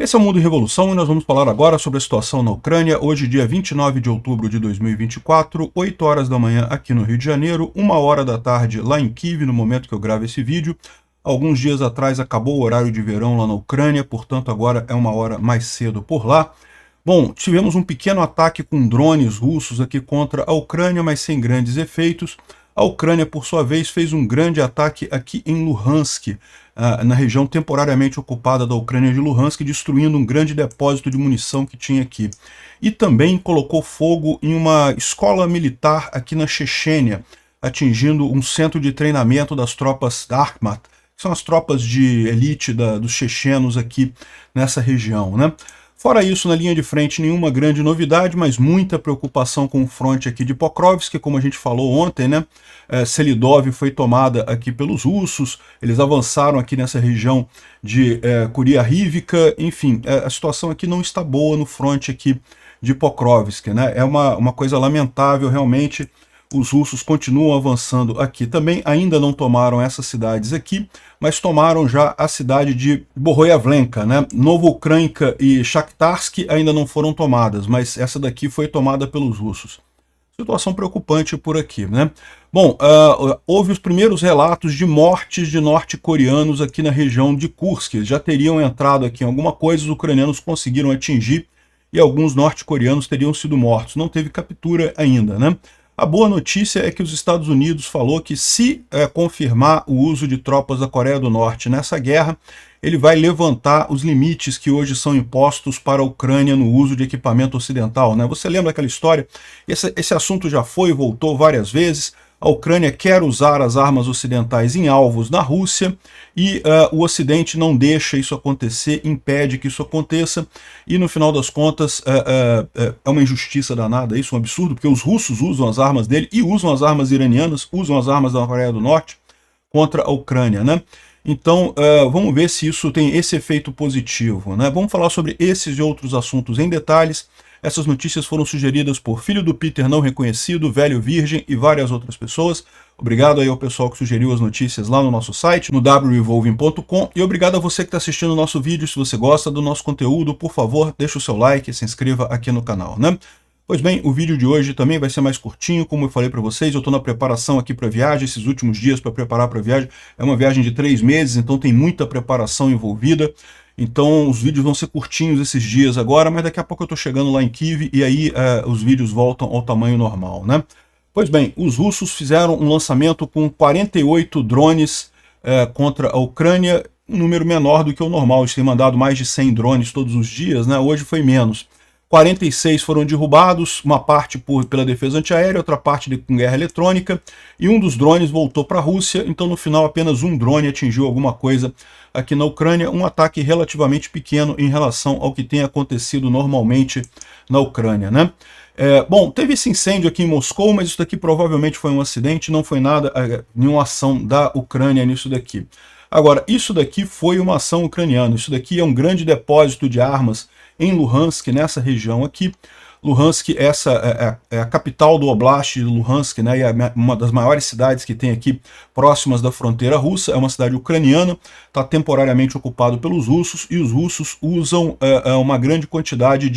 Esse é o Mundo em Revolução e nós vamos falar agora sobre a situação na Ucrânia, hoje dia 29 de outubro de 2024, 8 horas da manhã aqui no Rio de Janeiro, 1 hora da tarde lá em Kiev, no momento que eu gravo esse vídeo. Alguns dias atrás acabou o horário de verão lá na Ucrânia, portanto agora é 1 hora mais cedo por lá. Bom, tivemos um pequeno ataque com drones russos aqui contra a Ucrânia, mas sem grandes efeitos. A Ucrânia, por sua vez, fez um grande ataque aqui em Luhansk, na região temporariamente ocupada da Ucrânia de Luhansk, destruindo um grande depósito de munição que tinha aqui. E também colocou fogo em uma escola militar aqui na Chechênia, atingindo um centro de treinamento das tropas da Akhmat, que são as tropas de elite dos chechenos aqui nessa região, né? Fora isso, na linha de frente, nenhuma grande novidade, mas muita preocupação com o fronte aqui de Pokrovsk, como a gente falou ontem, né? Selidov foi tomada aqui pelos russos, eles avançaram aqui nessa região de Kuriarivka, enfim, a situação aqui não está boa no fronte aqui de Pokrovsk, né? É uma coisa lamentável, realmente. Os russos continuam avançando aqui também, ainda não tomaram essas cidades aqui, mas tomaram já a cidade de Boroyavlenka, né? Novoukrânka e Shakhtarsk ainda não foram tomadas, mas essa daqui foi tomada pelos russos. Situação preocupante por aqui, né? Bom, houve os primeiros relatos de mortes de norte-coreanos aqui na região de Kursk. Já teriam entrado aqui em alguma coisa, os ucranianos conseguiram atingir e alguns norte-coreanos teriam sido mortos. Não teve captura ainda, né? A boa notícia é que os Estados Unidos falou que se confirmar o uso de tropas da Coreia do Norte nessa guerra, ele vai levantar os limites que hoje são impostos para a Ucrânia no uso de equipamento ocidental, né? Você lembra aquela história? Esse assunto já foi e voltou várias vezes. A Ucrânia quer usar as armas ocidentais em alvos na Rússia e o Ocidente não deixa isso acontecer, impede que isso aconteça, e no final das contas é uma injustiça danada, isso é um absurdo, porque os russos usam as armas dele e usam as armas iranianas, usam as armas da Coreia do Norte contra a Ucrânia, né? Então vamos ver se isso tem esse efeito positivo, né? Vamos falar sobre esses e outros assuntos em detalhes. Essas notícias foram sugeridas por Filho do Peter Não Reconhecido, Velho Virgem e várias outras pessoas. Obrigado aí ao pessoal que sugeriu as notícias lá no nosso site, no wrevolving.com, e obrigado a você que está assistindo o nosso vídeo. Se você gosta do nosso conteúdo, por favor, deixa o seu like e se inscreva aqui no canal, né? Pois bem, o vídeo de hoje também vai ser mais curtinho, como eu falei para vocês. Eu estou na preparação aqui para a viagem, esses últimos dias para preparar para a viagem. É uma viagem de 3 meses, então tem muita preparação envolvida. Então os vídeos vão ser curtinhos esses dias agora, mas daqui a pouco eu estou chegando lá em Kiev e aí os vídeos voltam ao tamanho normal, né? Pois bem, os russos fizeram um lançamento com 48 drones contra a Ucrânia, um número menor do que o normal. Eles têm mandado mais de 100 drones todos os dias, né? Hoje foi menos. 46 foram derrubados, uma parte pela defesa antiaérea, outra parte com guerra eletrônica, e um dos drones voltou para a Rússia, então no final apenas um drone atingiu alguma coisa aqui na Ucrânia, um ataque relativamente pequeno em relação ao que tem acontecido normalmente na Ucrânia, né? Bom, teve esse incêndio aqui em Moscou, mas isso daqui provavelmente foi um acidente, não foi nada, nenhuma ação da Ucrânia nisso daqui. Agora, isso daqui foi uma ação ucraniana, isso daqui é um grande depósito de armas em Luhansk, nessa região aqui. Luhansk, essa é a capital do Oblast de Luhansk, né, e é uma das maiores cidades que tem aqui próximas da fronteira russa. É uma cidade ucraniana, está temporariamente ocupado pelos russos, e os russos usam uma grande quantidade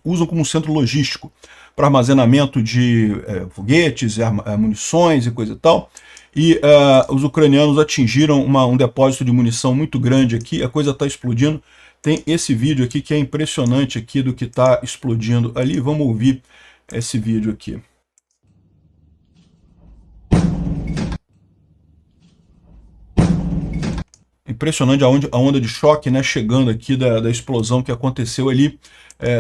usam como centro logístico para armazenamento de foguetes, munições e coisa e tal. E os ucranianos atingiram um depósito de munição muito grande aqui, a coisa está explodindo. Tem esse vídeo aqui que é impressionante aqui do que está explodindo ali. Vamos ouvir esse vídeo aqui. Impressionante a onda de choque, né, chegando aqui da explosão que aconteceu ali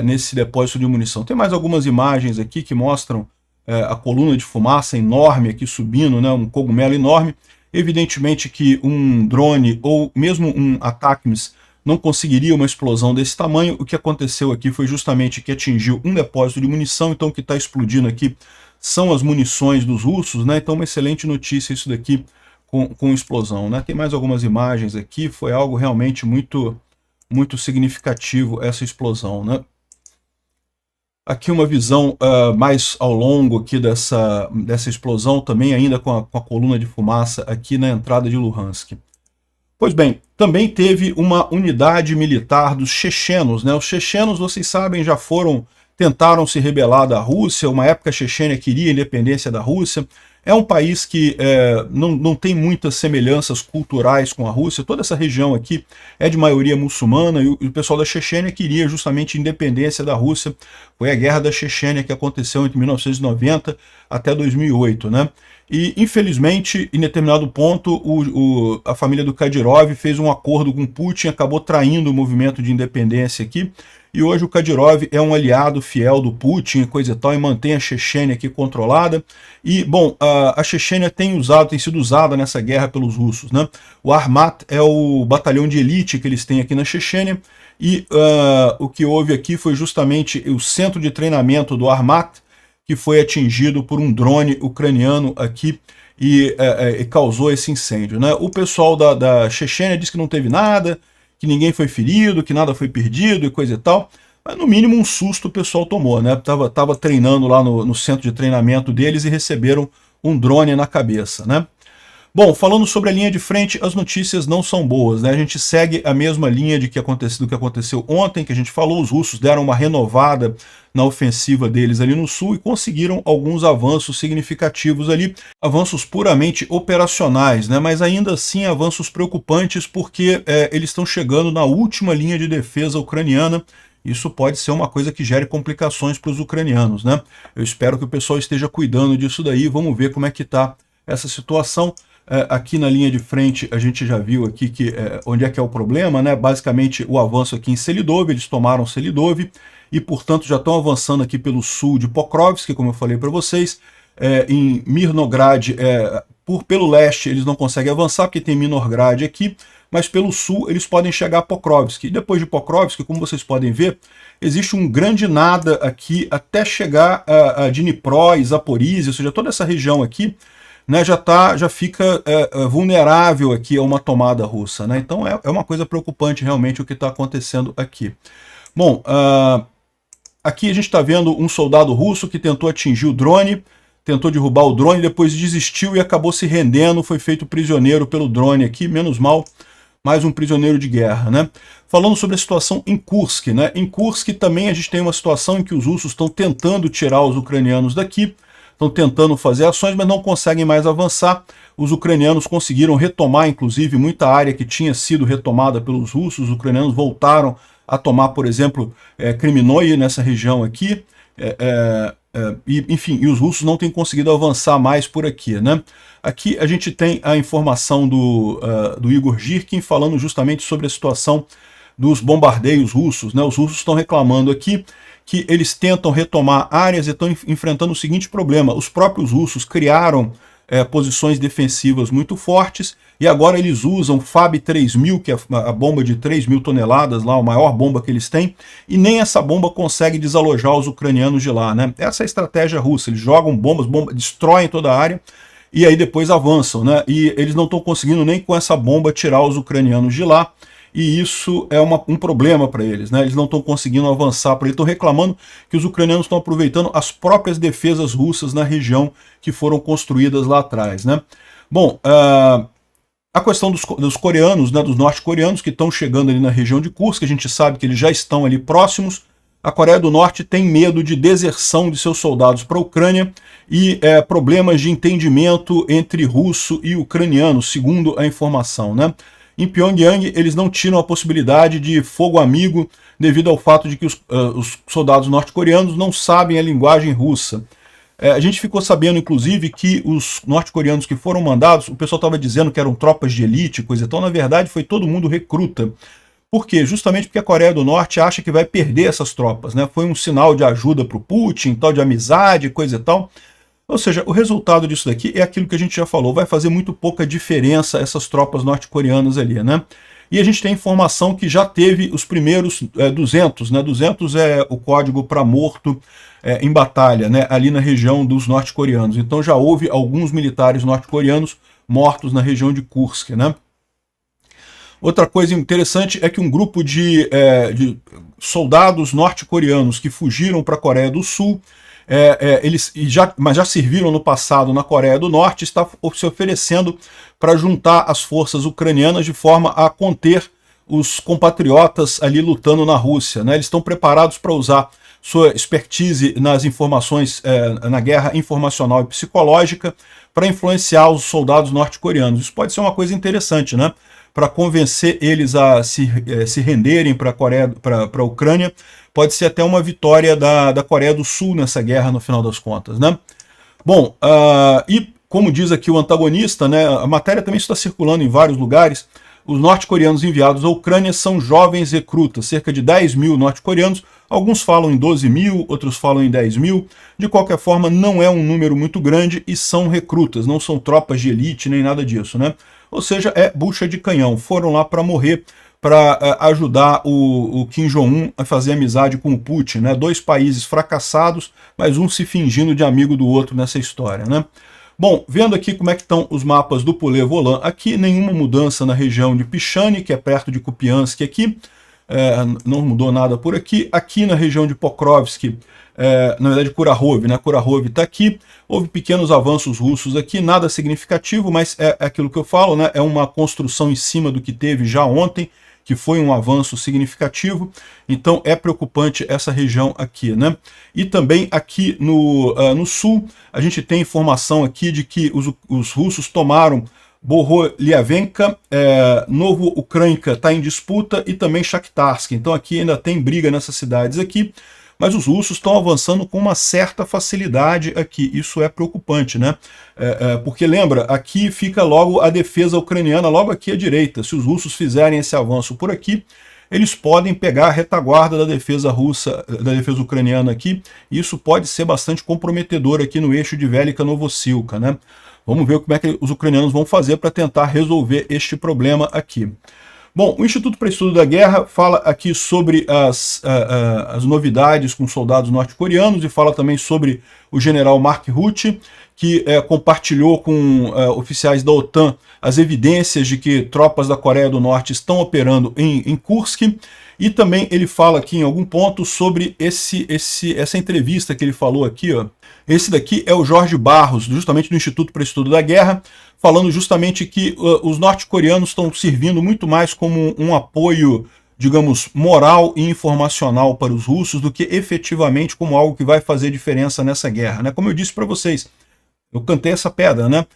nesse depósito de munição. Tem mais algumas imagens aqui que mostram a coluna de fumaça enorme aqui subindo, né, um cogumelo enorme. Evidentemente que um drone ou mesmo um ATACMS não conseguiria uma explosão desse tamanho. O que aconteceu aqui foi justamente que atingiu um depósito de munição, então o que está explodindo aqui são as munições dos russos, né? Então uma excelente notícia isso daqui com explosão, né? Tem mais algumas imagens aqui, foi algo realmente muito significativo essa explosão, né? Aqui uma visão mais ao longo aqui dessa explosão, também ainda com a coluna de fumaça aqui na entrada de Luhansk. Pois bem, também teve uma unidade militar dos chechenos, né? Os chechenos, vocês sabem, tentaram se rebelar da Rússia, uma época a Chechênia queria a independência da Rússia. É um país que não tem muitas semelhanças culturais com a Rússia. Toda essa região aqui é de maioria muçulmana e o pessoal da Chechênia queria justamente independência da Rússia. Foi a Guerra da Chechênia que aconteceu entre 1990 até 2008, né? E, infelizmente, em determinado ponto, a família do Kadyrov fez um acordo com Putin, acabou traindo o movimento de independência aqui, e hoje o Kadyrov é um aliado fiel do Putin, coisa e tal, e mantém a Chechênia aqui controlada. E, bom, a Chechênia tem sido usada nessa guerra pelos russos, né? O Armat é o batalhão de elite que eles têm aqui na Chechênia, e o que houve aqui foi justamente o centro de treinamento do Armat, que foi atingido por um drone ucraniano aqui e causou esse incêndio, né? O pessoal da Chechênia diz que não teve nada, que ninguém foi ferido, que nada foi perdido e coisa e tal, mas no mínimo um susto o pessoal tomou, né? Tava treinando lá no centro de treinamento deles e receberam um drone na cabeça, né? Bom, falando sobre a linha de frente, as notícias não são boas, né? A gente segue a mesma linha do que aconteceu ontem, que a gente falou. Os russos deram uma renovada na ofensiva deles ali no sul e conseguiram alguns avanços significativos ali, avanços puramente operacionais, né? Mas ainda assim avanços preocupantes porque eles estão chegando na última linha de defesa ucraniana. Isso pode ser uma coisa que gere complicações para os ucranianos, né? Eu espero que o pessoal esteja cuidando disso daí. Vamos ver como é que está essa situação. Aqui na linha de frente a gente já viu aqui onde é que é o problema, né? Basicamente o avanço aqui em Selidov, eles tomaram Selidov e portanto já estão avançando aqui pelo sul de Pokrovsk, como eu falei para vocês. Em Mirnograd, pelo leste eles não conseguem avançar porque tem Minorgrad aqui, mas pelo sul eles podem chegar a Pokrovsk. E depois de Pokrovsk, como vocês podem ver, existe um grande nada aqui até chegar a Dnipro e Zaporizhia, ou seja, toda essa região aqui, né, já fica vulnerável aqui a uma tomada russa, né? Então é uma coisa preocupante realmente o que está acontecendo aqui. Bom, aqui a gente está vendo um soldado russo que tentou atingir o drone, tentou derrubar o drone, depois desistiu e acabou se rendendo, foi feito prisioneiro pelo drone aqui, menos mal, mais um prisioneiro de guerra, né? Falando sobre a situação em Kursk, né? Em Kursk também a gente tem uma situação em que os russos estão tentando tirar os ucranianos daqui, estão tentando fazer ações, mas não conseguem mais avançar. Os ucranianos conseguiram retomar, inclusive, muita área que tinha sido retomada pelos russos. Os ucranianos voltaram a tomar, por exemplo, Kreminoye nessa região aqui. Enfim, e os russos não têm conseguido avançar mais por aqui, né? Aqui a gente tem a informação do Igor Girkin falando justamente sobre a situação dos bombardeios russos, né? Os russos estão reclamando aqui que eles tentam retomar áreas e estão enfrentando o seguinte problema: os próprios russos criaram posições defensivas muito fortes e agora eles usam FAB 3000, que é a bomba de 3.000 toneladas, lá, a maior bomba que eles têm, e nem essa bomba consegue desalojar os ucranianos de lá, né? Essa é a estratégia russa, eles jogam bombas, destroem toda a área e aí depois avançam, né? E eles não estão conseguindo nem com essa bomba tirar os ucranianos de lá. E isso é um problema para eles, né? Eles não estão conseguindo avançar por aí, estão reclamando que os ucranianos estão aproveitando as próprias defesas russas na região que foram construídas lá atrás, né? Bom, a questão dos coreanos, né, dos norte-coreanos que estão chegando ali na região de Kursk, a gente sabe que eles já estão ali próximos. A Coreia do Norte tem medo de deserção de seus soldados para a Ucrânia e problemas de entendimento entre russo e ucraniano, segundo a informação, né? Em Pyongyang, eles não tiram a possibilidade de fogo amigo devido ao fato de que os soldados norte-coreanos não sabem a linguagem russa. A gente ficou sabendo, inclusive, que os norte-coreanos que foram mandados, o pessoal estava dizendo que eram tropas de elite, coisa e tal, na verdade foi todo mundo recruta. Por quê? Justamente porque a Coreia do Norte acha que vai perder essas tropas, né? Foi um sinal de ajuda para o Putin, tal, de amizade, coisa e tal. Ou seja, o resultado disso daqui é aquilo que a gente já falou, vai fazer muito pouca diferença essas tropas norte-coreanas ali, né? E a gente tem informação que já teve os primeiros 200, né? 200 é o código para morto em batalha, né? Ali na região dos norte-coreanos. Então já houve alguns militares norte-coreanos mortos na região de Kursk, né? Outra coisa interessante é que um grupo de soldados norte-coreanos que fugiram para a Coreia do Sul mas já serviram no passado na Coreia do Norte, está se oferecendo para juntar as forças ucranianas de forma a conter os compatriotas ali lutando na Rússia, né? Eles estão preparados para usar sua expertise nas informações, na guerra informacional e psicológica, para influenciar os soldados norte-coreanos. Isso pode ser uma coisa interessante, né? Para convencer eles a se renderem para a Ucrânia, pode ser até uma vitória da Coreia do Sul nessa guerra, no final das contas, né? Bom, e como diz aqui o antagonista, né, a matéria também está circulando em vários lugares. Os norte-coreanos enviados à Ucrânia são jovens recrutas, cerca de 10 mil norte-coreanos. Alguns falam em 12 mil, outros falam em 10 mil. De qualquer forma, não é um número muito grande e são recrutas, não são tropas de elite nem nada disso, né? Ou seja, é bucha de canhão. Foram lá para morrer, para ajudar o Kim Jong-un a fazer amizade com o Putin, né? Dois países fracassados, mas um se fingindo de amigo do outro nessa história, né? Bom, vendo aqui como é que estão os mapas do Pulé-Volan, aqui nenhuma mudança na região de Pichany, que é perto de Kupiansk aqui, não mudou nada por aqui. Aqui na região de Pokrovsk, na verdade Kurahov, né? Kurahov está aqui, houve pequenos avanços russos aqui, nada significativo, mas é aquilo que eu falo, né? É uma construção em cima do que teve já ontem, que foi um avanço significativo, então é preocupante essa região aqui, né? E também aqui no sul, a gente tem informação aqui de que os russos tomaram Boholiavenka, Novo-Ucrânska está em disputa e também Shakhtarsk, então aqui ainda tem briga nessas cidades aqui, mas os russos estão avançando com uma certa facilidade aqui, isso é preocupante, né? Porque lembra, aqui fica logo a defesa ucraniana, logo aqui à direita. Se os russos fizerem esse avanço por aqui, eles podem pegar a retaguarda da defesa russa, da defesa ucraniana aqui, e isso pode ser bastante comprometedor aqui no eixo de Velika-Novosilka, né? Vamos ver como é que os ucranianos vão fazer para tentar resolver este problema aqui. Bom, o Instituto para Estudo da Guerra fala aqui sobre as novidades com soldados norte-coreanos e fala também sobre o general Mark Rutte, que compartilhou com oficiais da OTAN as evidências de que tropas da Coreia do Norte estão operando em Kursk, e também ele fala aqui em algum ponto sobre essa entrevista que ele falou aqui, ó. Esse daqui é o Jorge Barros, justamente do Instituto para Estudo da Guerra, falando justamente que os norte-coreanos estão servindo muito mais como um apoio, digamos, moral e informacional para os russos do que efetivamente como algo que vai fazer diferença nessa guerra, né? Como eu disse para vocês, eu cantei essa pedra, né?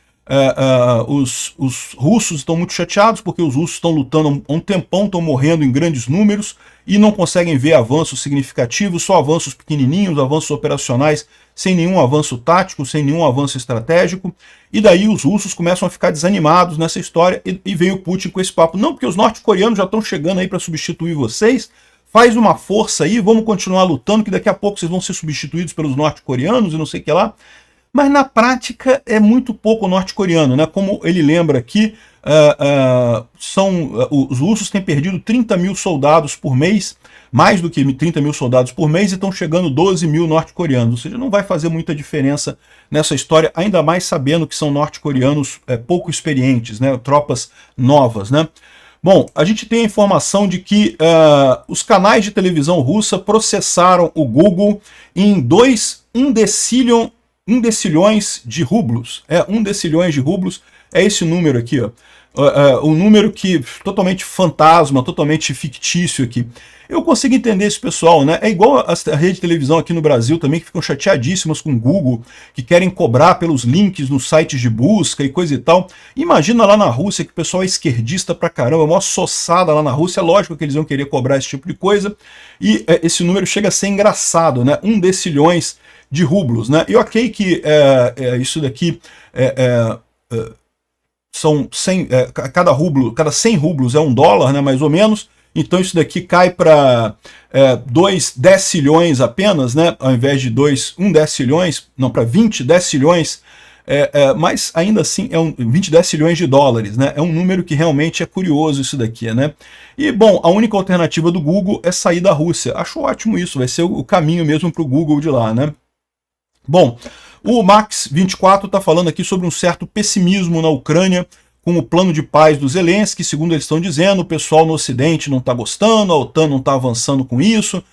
Os russos estão muito chateados porque os russos estão lutando há um tempão, estão morrendo em grandes números e não conseguem ver avanços significativos, só avanços pequenininhos, avanços operacionais, sem nenhum avanço tático, sem nenhum avanço estratégico, e daí os russos começam a ficar desanimados nessa história e vem o Putin com esse papo, não, porque os norte-coreanos já estão chegando aí para substituir vocês, faz uma força aí, vamos continuar lutando que daqui a pouco vocês vão ser substituídos pelos norte-coreanos e não sei o que lá. Mas na prática é muito pouco norte-coreano, né? Como ele lembra aqui, os russos têm perdido 30 mil soldados por mês, mais do que 30 mil soldados por mês, e estão chegando 12 mil norte-coreanos. Ou seja, não vai fazer muita diferença nessa história, ainda mais sabendo que são norte-coreanos pouco experientes, né? Tropas novas, né? Bom, a gente tem a informação de que os canais de televisão russa processaram o Google em 1 decilhões de rublos. 1 decilhões de rublos é esse número aqui, ó. Um número que totalmente fantasma, totalmente fictício aqui. Eu consigo entender esse pessoal, né? É igual a rede de televisão aqui no Brasil também, que ficam chateadíssimas com o Google, que querem cobrar pelos links nos sites de busca e coisa e tal. Imagina lá na Rússia, que o pessoal é esquerdista pra caramba, mó soçada lá na Rússia, é lógico que eles iam querer cobrar esse tipo de coisa, e esse número chega a ser engraçado, né? 1 decilhões de rublos, né? E ok que isso daqui são 100, cada 100 rublos é $1, né, mais ou menos, então isso daqui cai para 10 cilhões apenas, né, ao invés de 10 cilhões, não, para 10 cilhões, mas ainda assim 10 cilhões de dólares, né, é um número que realmente é curioso isso daqui, né. E bom, a única alternativa do Google é sair da Rússia, acho ótimo isso, vai ser o caminho mesmo para o Google de lá, né. Bom, o Max24 está falando aqui sobre um certo pessimismo na Ucrânia com o plano de paz do Zelensky. Segundo eles estão dizendo, o pessoal no Ocidente não está gostando, a OTAN não está avançando com isso,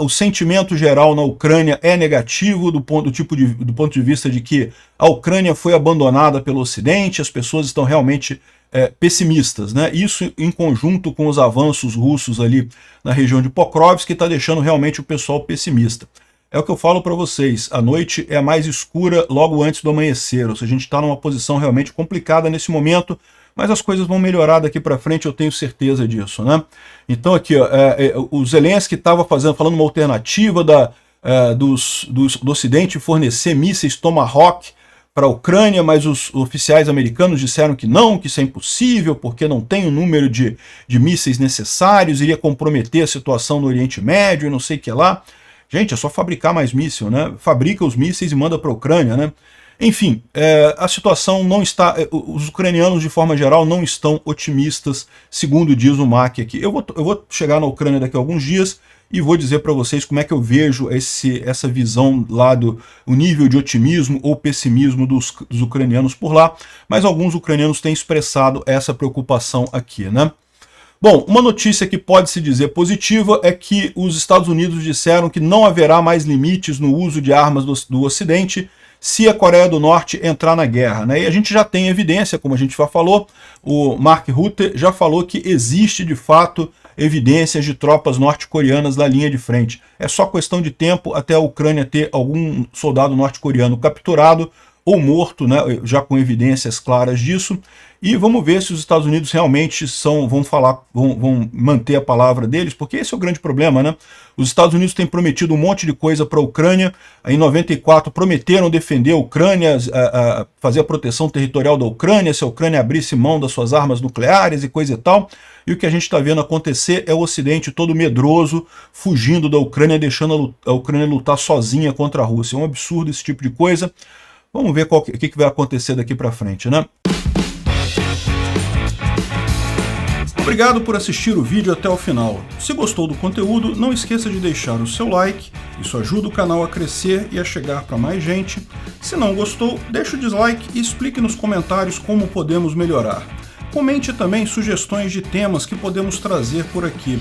o sentimento geral na Ucrânia é negativo do ponto de vista de que a Ucrânia foi abandonada pelo Ocidente, as pessoas estão realmente pessimistas, né? Isso em conjunto com os avanços russos ali na região de Pokrovsk, que está deixando realmente o pessoal pessimista. É o que eu falo para vocês, a noite é mais escura logo antes do amanhecer, ou seja, a gente está numa posição realmente complicada nesse momento, mas as coisas vão melhorar daqui para frente, eu tenho certeza disso, né? Então aqui, ó, o Zelensky estava falando uma alternativa do Ocidente fornecer mísseis Tomahawk para a Ucrânia, mas os oficiais americanos disseram que não, que isso é impossível, porque não tem o número de mísseis necessários, iria comprometer a situação no Oriente Médio e não sei o que lá. Gente, é só fabricar mais míssil, né? Fabrica os mísseis e manda para a Ucrânia, né? Enfim, a situação não está... Os ucranianos, de forma geral, não estão otimistas, segundo diz o MAC aqui. Eu vou chegar na Ucrânia daqui a alguns dias e vou dizer para vocês como é que eu vejo essa visão lá o nível de otimismo ou pessimismo dos ucranianos por lá, mas alguns ucranianos têm expressado essa preocupação aqui, né? Bom, uma notícia que pode-se dizer positiva é que os Estados Unidos disseram que não haverá mais limites no uso de armas do Ocidente se a Coreia do Norte entrar na guerra, né? E a gente já tem evidência, como a gente já falou, o Mark Rutte já falou que existe de fato evidências de tropas norte-coreanas na linha de frente. É só questão de tempo até a Ucrânia ter algum soldado norte-coreano capturado ou morto, né, já com evidências claras disso, e vamos ver se os Estados Unidos realmente vão manter a palavra deles, porque esse é o grande problema, né? Os Estados Unidos têm prometido um monte de coisa para a Ucrânia, em 94 prometeram defender a Ucrânia, fazer a proteção territorial da Ucrânia, se a Ucrânia abrisse mão das suas armas nucleares e coisa e tal, e o que a gente está vendo acontecer é o Ocidente todo medroso, fugindo da Ucrânia, deixando a Ucrânia lutar sozinha contra a Rússia. É um absurdo esse tipo de coisa. Vamos ver o que vai acontecer daqui para frente, né? Obrigado por assistir o vídeo até o final. Se gostou do conteúdo, não esqueça de deixar o seu like, isso ajuda o canal a crescer e a chegar para mais gente. Se não gostou, deixe o dislike e explique nos comentários como podemos melhorar. Comente também sugestões de temas que podemos trazer por aqui.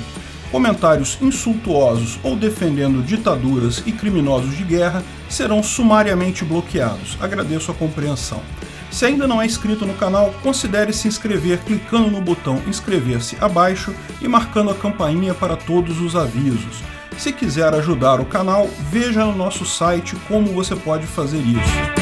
Comentários insultuosos ou defendendo ditaduras e criminosos de guerra serão sumariamente bloqueados. Agradeço a compreensão. Se ainda não é inscrito no canal, considere se inscrever clicando no botão inscrever-se abaixo e marcando a campainha para todos os avisos. Se quiser ajudar o canal, veja no nosso site como você pode fazer isso.